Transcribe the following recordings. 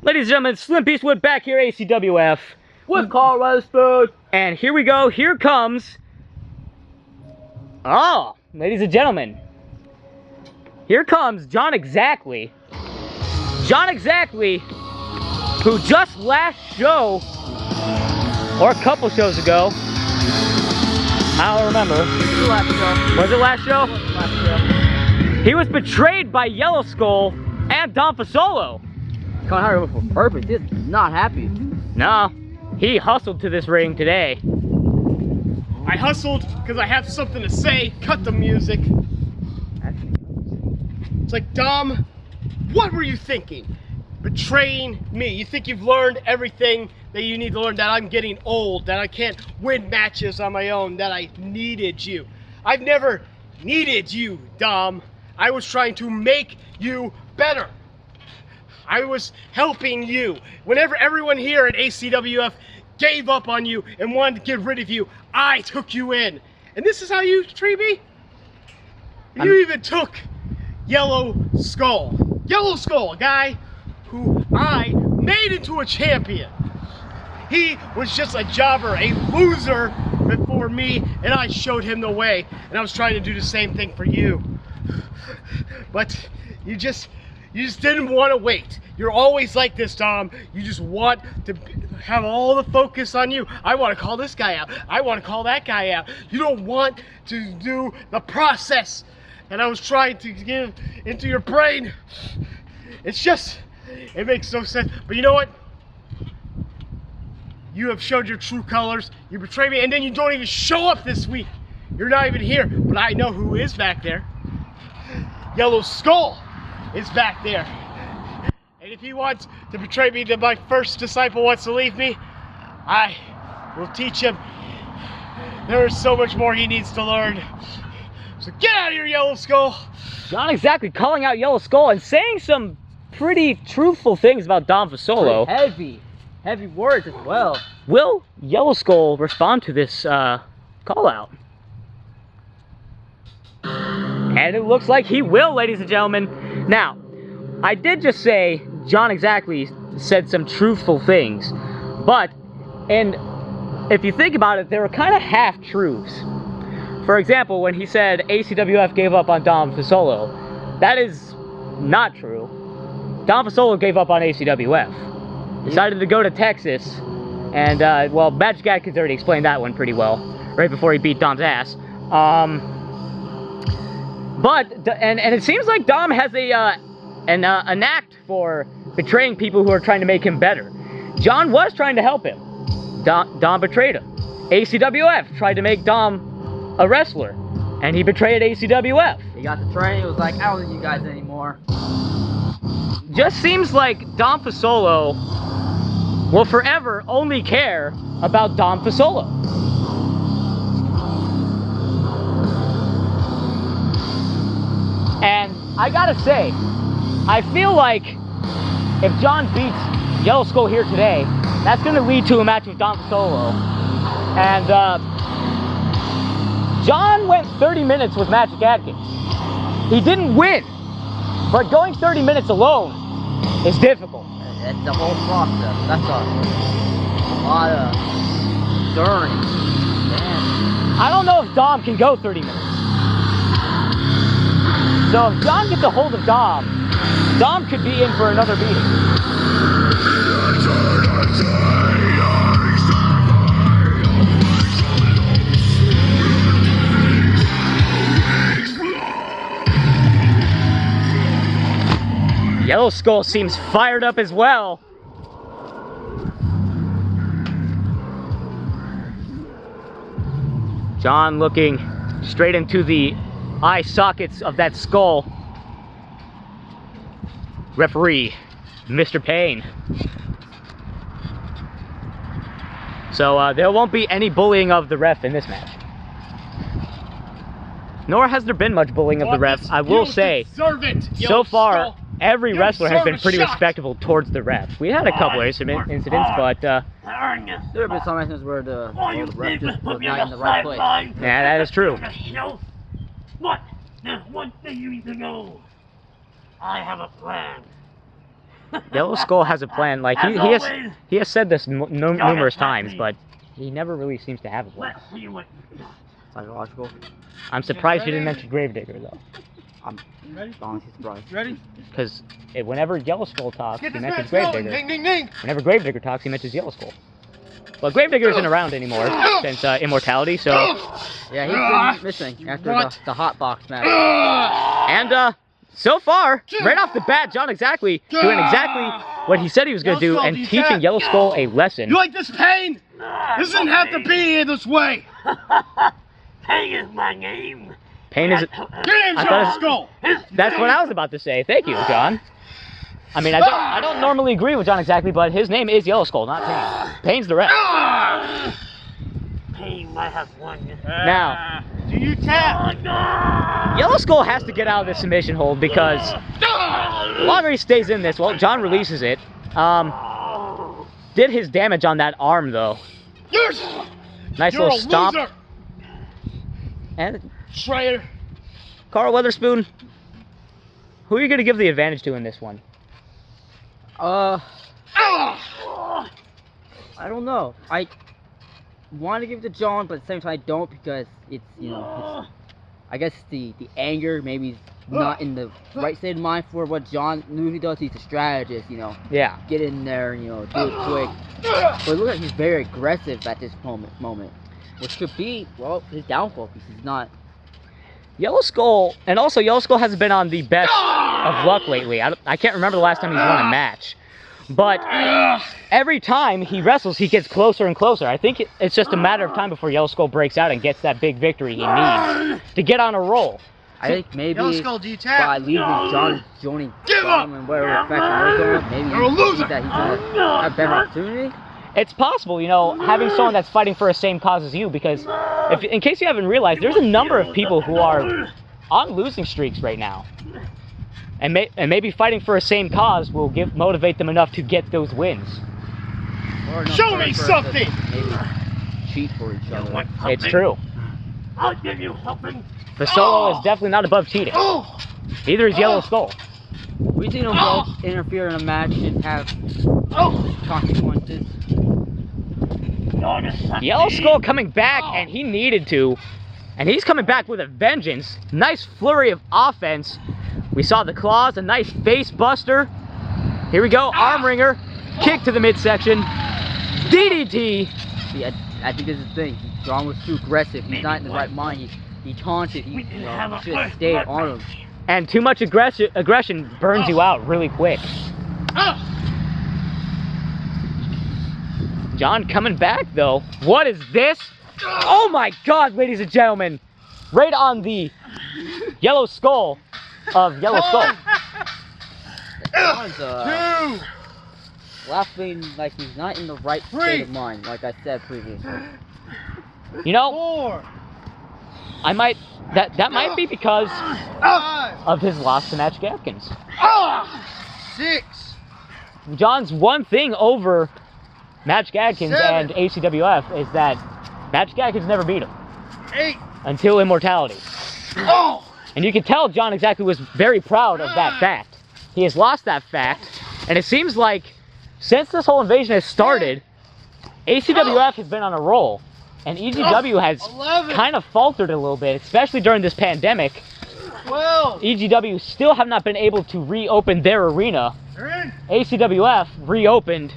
Ladies and gentlemen, Slim Beastwood back here, ACWF. With Carl Weatherspoon. And here we go, here comes... Oh, ladies and gentlemen. Here comes John Exactly. John Exactly, who just last show, or a couple shows ago, I don't remember. Was it last show? He was betrayed by Yellow Skull and Don Fasolo. Can't hire him for purpose. He's not happy. No, he hustled to this ring today. I hustled because I have something to say. Cut the music. It's like, Dom, what were you thinking? Betraying me. You think you've learned everything that you need to learn, that I'm getting old, that I can't win matches on my own, that I needed you. I've never needed you, Dom. I was trying to make you better. I was helping you. Whenever everyone here at ACWF gave up on you and wanted to get rid of you, I took you in. And this is how you treat me? You even took Yellow Skull. Yellow Skull, a guy who I made into a champion. He was just a jobber, a loser before me, and I showed him the way. And I was trying to do the same thing for you. But you just didn't want to wait. You're always like this, Dom. You just want to have all the focus on you. I want to call this guy out. I want to call that guy out. You don't want to do the process. And I was trying to get into your brain. It's just, it makes no sense. But you know what? You have showed your true colors. You betrayed me, and then you don't even show up this week. You're not even here. But I know who is back there. Yellow Skull is back there. And if he wants to betray me, then my first disciple wants to leave me, I will teach him. There is so much more he needs to learn. So get out of here, Yellow Skull. John Exactly calling out Yellow Skull and saying some pretty truthful things about Don Fasolo. Heavy words as well. Will Yellow Skull respond to this call out? And it looks like he will, ladies and gentlemen. Now, I did just say John Exactly said some truthful things, but, and if you think about it, they were kind of half-truths. For example, when he said ACWF gave up on Don Fasolo, that is not true. Don Fasolo gave up on ACWF. Decided to go to Texas, and, well, Magic Atkins already explained that one pretty well, right before he beat Dom's ass. But, and it seems like Dom has an act for betraying people who are trying to make him better. John was trying to help him. Dom betrayed him. ACWF tried to make Dom a wrestler, and he betrayed ACWF. He got the train, he was like, I don't need you guys anymore. Just seems like Don Fasolo will forever only care about Don Fasolo. And I gotta say, I feel like if John beats Yellow Skull here today, that's gonna lead to a match with Don Fasolo. And John went 30 minutes with Magic Atkins. He didn't win, but going 30 minutes alone is difficult. That's the whole process. That's a lot of journey. Damn. I don't know if Dom can go 30 minutes. So if John gets a hold of Dom could be in for another beating. Yellow Skull seems fired up as well. John looking straight into the eye sockets of that skull. Referee, Mr. Payne. So there won't be any bullying of the ref in this match. Nor has there been much bullying of the ref. I will say, so far, every wrestler has been pretty respectful towards the ref. We had a couple of incidents, but there have been some instances where the ref just was not in the right place. Yeah, that is true. What? There's one thing you need to know. I have a plan. Yellow Skull has a plan. Like he has said this numerous times, but he never really seems to have a plan. Psychological. I'm surprised he didn't mention Gravedigger though, I'm honestly surprised. Ready? because whenever Yellow Skull talks, he Get this mentions match going. Gravedigger. Ding, ding, ding. Whenever Gravedigger talks, he mentions Yellow Skull. But Gravedigger isn't around anymore since Immortality, so. Yeah, he's been missing after the hot box match. And so far, right off the bat, John exactly doing exactly what he said he was going to do and teaching Yellow Skull a lesson. You like this pain? This doesn't have to be here this way. Pain is my name. Pain is. Get in, I Yellow thought Skull. That's what I was about to say. Thank you, John. I mean, I don't normally agree with John exactly, but his name is Yellow Skull, not Pain. Pain's the rest. Pain might have won. Now, Do you tap? Yellow Skull has to get out of this submission hold because the longer he stays in this, well, John releases it. Did his damage on that arm though. Nice You're little a stomp. loser. And Traitor. Carl Weatherspoon, who are you going to give the advantage to in this one? I don't know. I want to give it to John, but at the same time I don't, because it's, you know, I guess the anger, maybe he's not in the right state of mind for what John usually does. He's a strategist, you know. Yeah. Get in there, you know, do it quick. But look like he's very aggressive at this moment, which could be, well, his downfall, because he's not. Yellow Skull, and also Yellow Skull hasn't been on the best of luck lately. I can't remember the last time he's won a match. But every time he wrestles, he gets closer and closer. I think it's just a matter of time before Yellow Skull breaks out and gets that big victory he needs to get on a roll. I think maybe Yellow Skull, do you tap? by leaving John joining Give Bottom up! and whatever faction we're going, maybe You're a he loser! thinks that he's gonna have a better opportunity. It's possible, you know, having someone that's fighting for the same cause as you, because in case you haven't realized, there's a number of people who are on losing streaks right now. And maybe fighting for the same cause will motivate them enough to get those wins. Or enough Show for me us to something! Maybe cheat for each other. It's true. I'll give you something. The solo is definitely not above cheating. Either is Yellow Skull. We've seen them both interfere in a match and have consequences. Yellow Skull coming back, and he needed to. And he's coming back with a vengeance. Nice flurry of offense. We saw the claws, a nice face buster. Here we go, arm wringer. Kick to the midsection. DDT. See, I think this is the thing. John was too aggressive. He's not in the right mind. He taunted. He should have stayed on him. And too much aggression burns you out really quick. John coming back though. What is this? Oh my God, ladies and gentlemen. Right on the Yellow Skull of Yellow Skull. John's laughing like he's not in the right state of mind, like I said previously. You know, 4, that might be because 5, of his loss to Match Gatkins. 6. John's one thing over Match Gatkins 7. and ACWF is that Match Gatkins never beat him 8. until Immortality. And you can tell John exactly was very proud of that fact. He has lost that fact, and it seems like since this whole invasion has started, ACWF has been on a roll, and EGW has 11. kind of faltered a little bit, especially during this pandemic. 12. EGW still have not been able to reopen their arena. 13. ACWF reopened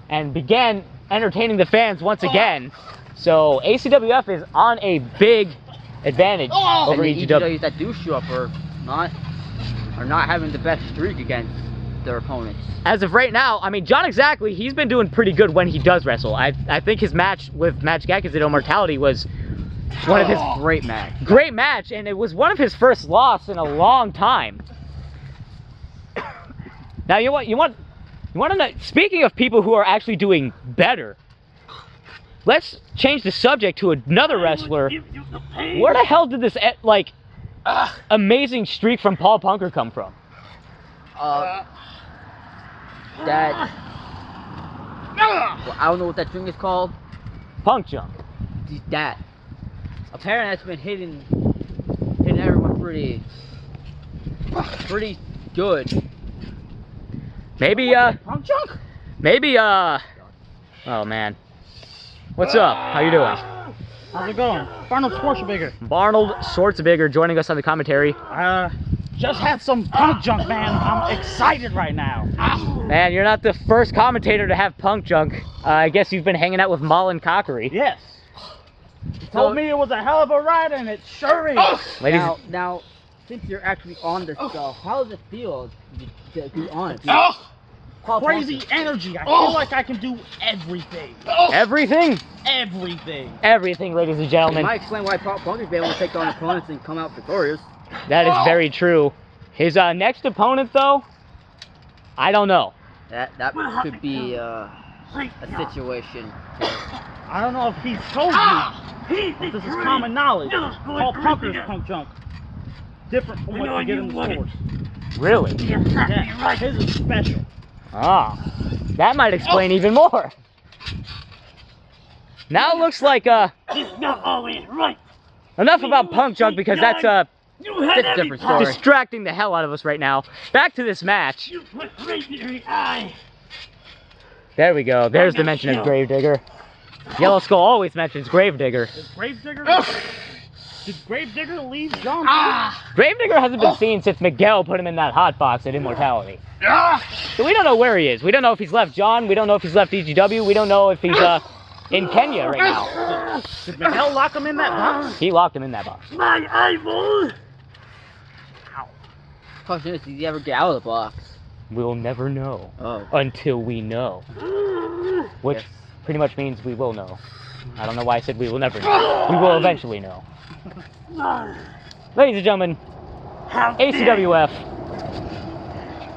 and began entertaining the fans once again. So ACWF is on a big advantage over And the EGW. EGWs that do show up are not having the best streak against their opponents. As of right now, I mean, John exactly, he's been doing pretty good when he does wrestle. I think his match with Match Gatkins at Immortality was one of his Great match. great match, and it was one of his first loss in a long time. Now you want to know, speaking of people who are actually doing better, let's change the subject to another wrestler. Where the hell did this amazing streak from Paul Punker come from? Well, I don't know what that drink is called. Punk junk. That. Apparently that's been hitting everyone pretty good. Maybe, Punk junk? maybe, oh man. What's up? How you doing? How's it going? Arnold Schwarzenegger. Barnold Schwarzenegger joining us on the commentary. Just had some punk junk, man. I'm excited right now. Man, you're not the first commentator to have punk junk. I guess you've been hanging out with Mullen Cockery. Yes. He told me it was a hell of a ride, and it sure is. Ladies, Now, since you're actually on this stuff, how does it feel to be on it? Crazy energy. I feel like I can do everything. everything? Everything. Everything, ladies and It gentlemen. might explain why Pop Punk is able to take on opponents and come out victorious. That is very true. His next opponent, though, I don't know. That could be a situation. I don't know if he's told you, but this is common knowledge. Paul Punker's punk junk. Different from what you get in the stores. Really? Yeah, his is special. Ah, that might explain even more. Now it looks like, He's not always right. enough about punk junk because that's, You had That's a different story. distracting the hell out of us right now. Back to this match. You put rape in your eye. There we go. There's the mention of Gravedigger. Yellow Skull always mentions Gravedigger. Did Gravedigger leave John? Gravedigger hasn't been seen since Miguel put him in that hot box at Immortality. So we don't know where he is. We don't know if he's left John. We don't know if he's left EGW. We don't know if he's in Kenya right now. Did Miguel lock him in that box? He locked him in that box. My eyeball. Question is, did he ever get out of the box? We'll never know Oh. until we know. Which Yes. pretty much means we will know. I don't know why I said we will never know. We will eventually know. Ladies and gentlemen, How dare you. ACWF.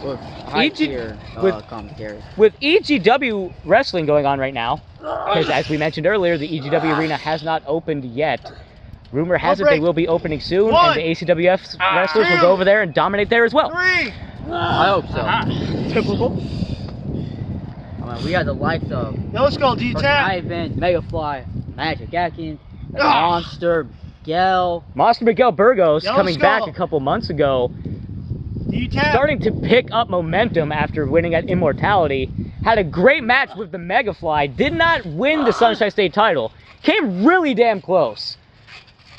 With high EG tier with- commentary. With EGW wrestling going on right now, because as we mentioned earlier, the EGW arena has not opened yet. Rumor has it they will be opening soon, and the ACWF wrestlers will go over there and dominate there as well. 3. I hope so. Typical. I mean, we had the likes of Yellow Skull, do you tap? Ivan, Megafly, Magic Atkins, the Monster, Miguel. Monster Miguel Burgos, Yellow coming back Skull. a couple months ago, Do you tap? starting to pick up momentum after winning at Immortality. Had a great match with the Megafly, did not win the Sunshine State title. Came really damn close.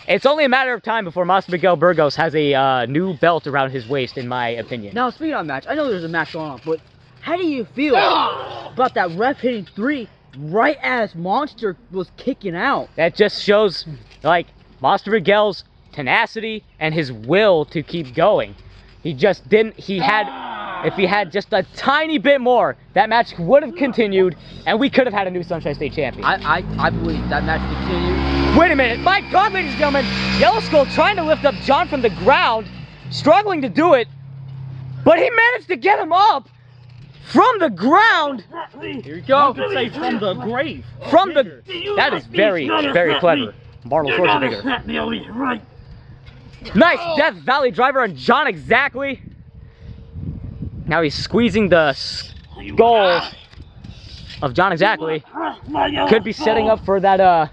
It's only a matter of time before Monster Miguel Burgos has a new belt around his waist, in my opinion. Now, speaking of match, I know there's a match going on, but how do you feel about that ref hitting 3 right as Monster was kicking out? That just shows, like, Monster Miguel's tenacity and his will to keep going. He just didn't, if he had just a tiny bit more, that match would have continued, and we could have had a new Sunshine State champion. I believe that match continued. Wait a minute, my God, ladies and gentlemen, Yellow Skull trying to lift up John from the ground, struggling to do it, but he managed to get him up from the ground. Here you You go. could say from the grave. From the, that is very, very clever. Barnold You're not Schwarzenegger. exactly always right. Nice Death Valley driver on John exactly. Now he's squeezing the skull of John exactly. Could be setting up for that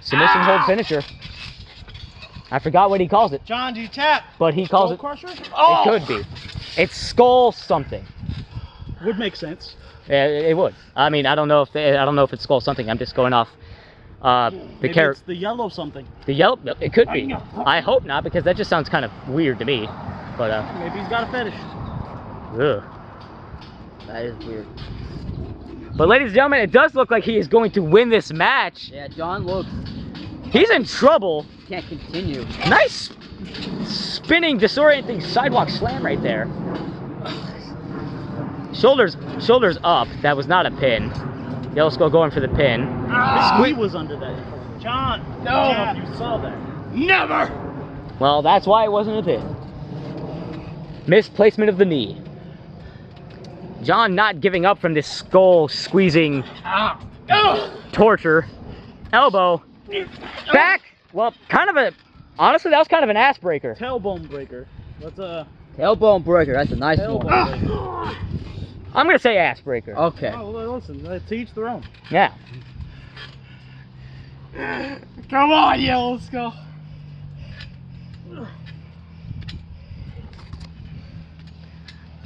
submission hold finisher. I forgot what he calls it, John, do you tap? but he calls Skull it. Crusher? It could be. It's skull something. Would make sense. Yeah, it would. I mean, I don't know if it's skull something. I'm just going off the Maybe character. it's the yellow something. The yellow. It could be. I hope not, because that just sounds kind of weird to me. But Maybe he's got a fetish. ugh. That is weird. But ladies and gentlemen, it does look like he is going to win this match. Yeah, John looks He's in trouble. can't continue. Nice spinning, disorienting sidewalk slam right there. Shoulders up. That was not a pin. Yellow Skull going for the pin. He was under that. John, I don't know if you saw that. Never! Well, that's why it wasn't a pin. Misplacement of the knee. John not giving up from this skull squeezing torture. Elbow. Back. Well, kind of a. Honestly, that was kind of an ass breaker. Tailbone breaker. That's a Tailbone breaker. That's a nice tailbone one. breaker. I'm gonna say ass breaker. Okay. Oh, well, listen, to each their own. Yeah. Come on, Yellow Skull.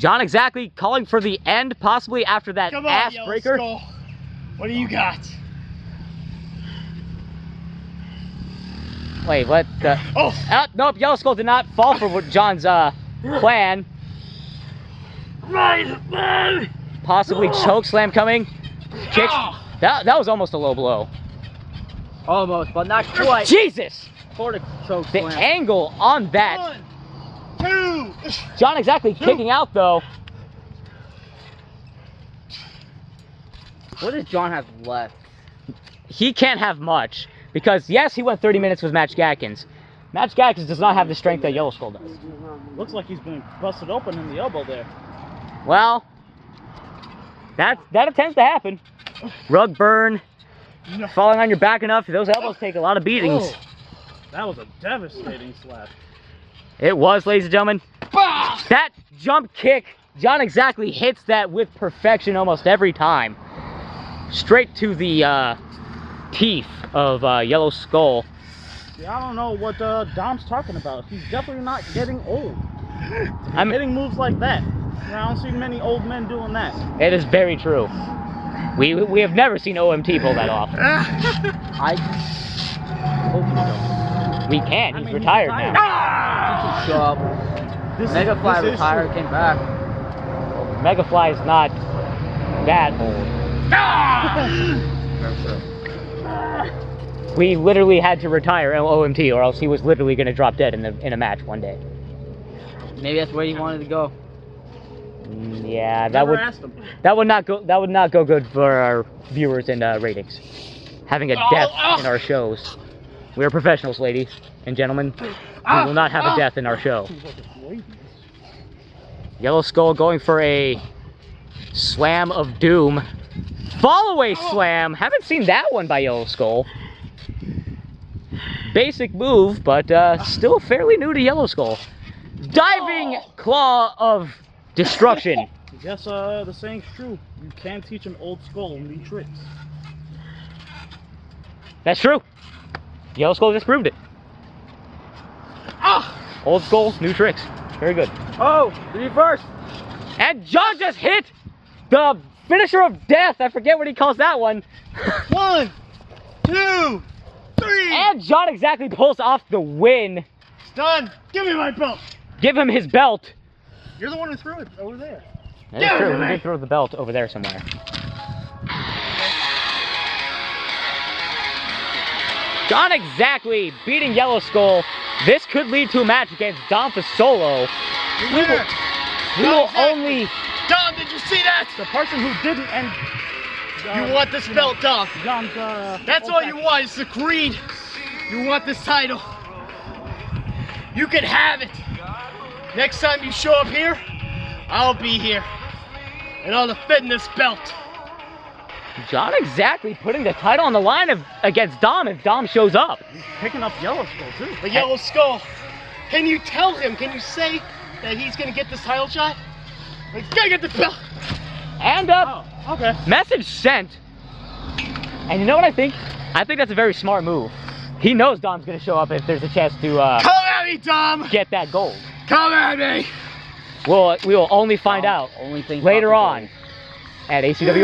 John exactly calling for the end, possibly after that Come on, ass Yellow breaker. Skull. What do you got? Wait, what the? Oh! Nope, Yellow Skull did not fall for what John's plan. Right. Possibly choke slam coming. Kicks. That was almost a low blow. Almost, but not quite. Jesus! For the choke The slam. angle on that. 1, 2. John exactly kicking out though. What does John have left? He can't have much. Because yes, he went 30 minutes with Match Gatkins. Match Gatkins does not have the strength that Yellow Skull does. Looks like he's been busted open in the elbow there. Well, that tends to happen. Rug burn, falling on your back enough, those elbows take a lot of beatings. Oh, that was a devastating slap. It was, ladies and gentlemen. That jump kick, John exactly hits that with perfection almost every time. Straight to the teeth of Yellow Skull. See, I don't know what Dom's talking about. He's definitely not getting old. I'm Hitting moves like that. I don't see many old men doing that. It is very true. We have never seen OMT pull that off. I hope he don't. We can. I He's mean, retired he's now. He can show up. Megafly this is retired, true. came back. Megafly is not that old. We literally had to retire OMT, or else he was literally going to drop dead in a match one day. Maybe that's where he wanted to go. Yeah, that Never would asked him. that would not go good for our viewers and ratings. Having a death in our shows. We are professionals, ladies and gentlemen. We will not have a death in our show. Yellow Skull going for a slam of doom. Fall-away slam. Haven't seen that one by Yellow Skull. Basic move, but still fairly new to Yellow Skull. Diving claw of destruction. I guess the saying's true. You can't teach an old skull new tricks. That's true. Yellow Skull just proved it. Old Skull, new tricks. Very good. Oh, reverse. And John just hit the finisher of death. I forget what he calls that one. 1, 2, 3. And John exactly pulls off the win. It's done. Give me my belt. Give him his belt. You're the one who threw it over there. That's true. We did throw the belt over there somewhere. John exactly beating Yellow Skull. This could lead to a match against Dom Fasolo. We will only... Dom, did you see that? The person who didn't end. You want this belt, Dom. John's, That's all you want. It's the creed. You want this title. You can have it. Next time you show up here, I'll be here. And I'll defend this belt. John exactly putting the title on the line against Dom if Dom shows up. picking up Yellow Skull too. The Yellow Skull. Can you tell him, can you say that he's going to get this title shot? He's going to get the belt. And Oh, okay. message sent. And you know what I think? I think that's a very smart move. He knows Dom's going to show up if there's a chance to Come at me, Dom. get that gold. Come at me. We will only find out Only thing later possible. on at ACWF.